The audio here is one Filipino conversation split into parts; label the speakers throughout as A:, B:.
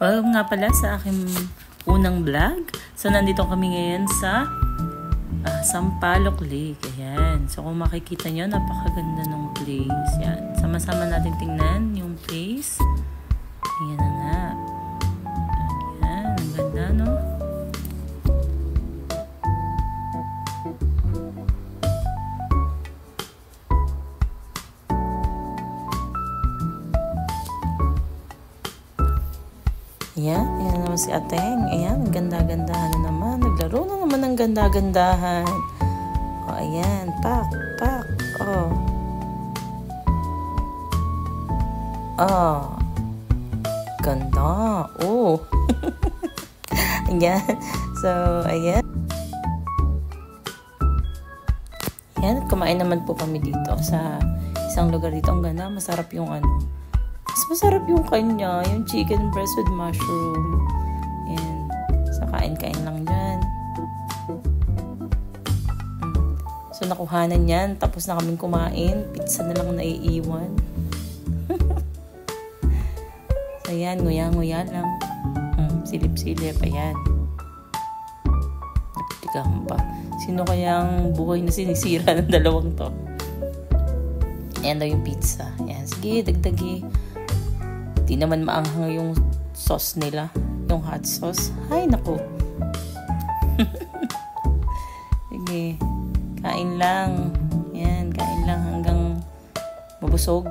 A: Welcome nga pala sa aking unang vlog. So, nandito kami ngayon sa Sampaloc Lake. Ayan. So, kung makikita nyo, napakaganda ng place. Yan. Sama-sama natin tingnan yung place. Ayan na nga. Ayan. Ang ganda, no? Ayan, ayan naman si Ateng. Ayan, ganda-gandahan na naman. Naglaro na naman ng ganda-gandahan. O, ayan. Pak. O. Ganda. O. Ayan. So, ayan. Ayan, kumain naman po kami dito sa isang lugar dito. Ang ganda, masarap yung mas masarap yung kanya, yung chicken breast with mushroom. Ayan. So, kain-kain lang dyan. So, nakuhanan yan. Tapos na kaming kumain. Pizza na lang naiiwan. So, ayan. Nguya-nguya lang. Silip-silip. Ayan. Napitigahan pa. Sino kayang buhay na sinisira ng dalawang to? Ayan daw yung pizza. Ayan. Sige, dagdagi. Di naman maanghang yung sauce nila. Yung hot sauce. Ay, naku. Sige. Kain lang. Yan. Kain lang hanggang mabusog.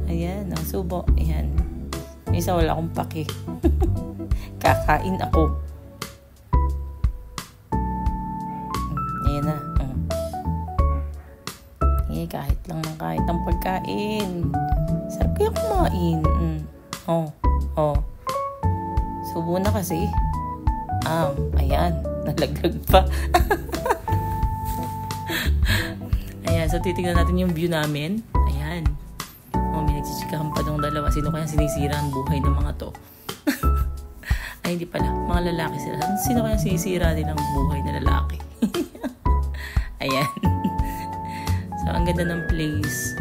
A: Ayan. Ang subo. Ayan. Yung isa wala akong paki. Kakain ako. Ayan na. Kahit lang ng kahit ang pagkain. Sarap kaya kumain. Subo na kasi. Ayan. Nalaglag pa. Ayan. So, titignan natin yung view namin. Ayan. May nagsisikahan pa dong dalawa. Sino kaya sinisira ang buhay ng mga to? Ay, hindi pala. Mga lalaki sila. Sino kaya sinisira din ang buhay na lalaki? Ayan. So, ang ganda ng place.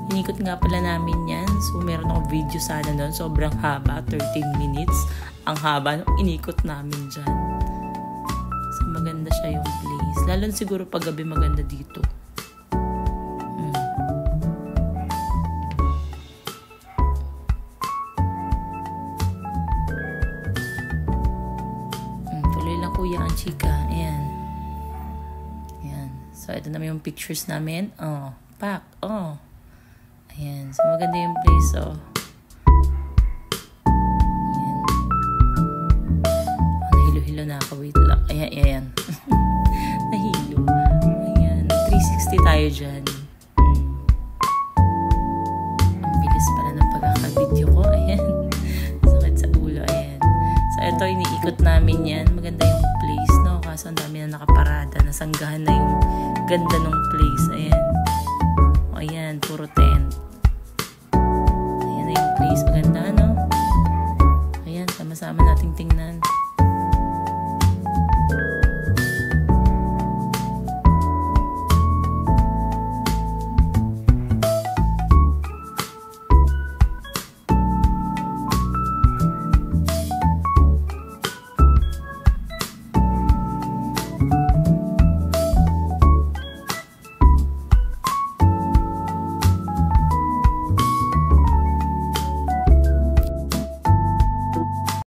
A: Inikot nga pala namin yan. So, meron akong video sana doon. Sobrang haba. 13 minutes. Ang haba nung inikot namin dyan. So, maganda siya yung place. Lalo siguro pag gabi maganda dito. Tuloy lang kuya ang chika. Ayan. So, ito naman yung pictures namin. Pak. Ayan. So, maganda yung place. Ayan. Nahilo-hilo na ako. Wait lang. Ayan. Nahilo. Ayan. 360 tayo dyan. Ang bilis pala ng pagkaka-video ko. Ayan. Sakit sa ulo. Ayan. So, ito, iniikot namin yan. Maganda yung place, no? Kaso, ang dami na nakaparada. Nasanggahan na yung ganda ng place. Ayan. Ayan, puro tent. Ayan na yung place. Maganda, no? Ayan, sama-sama nating tingnan.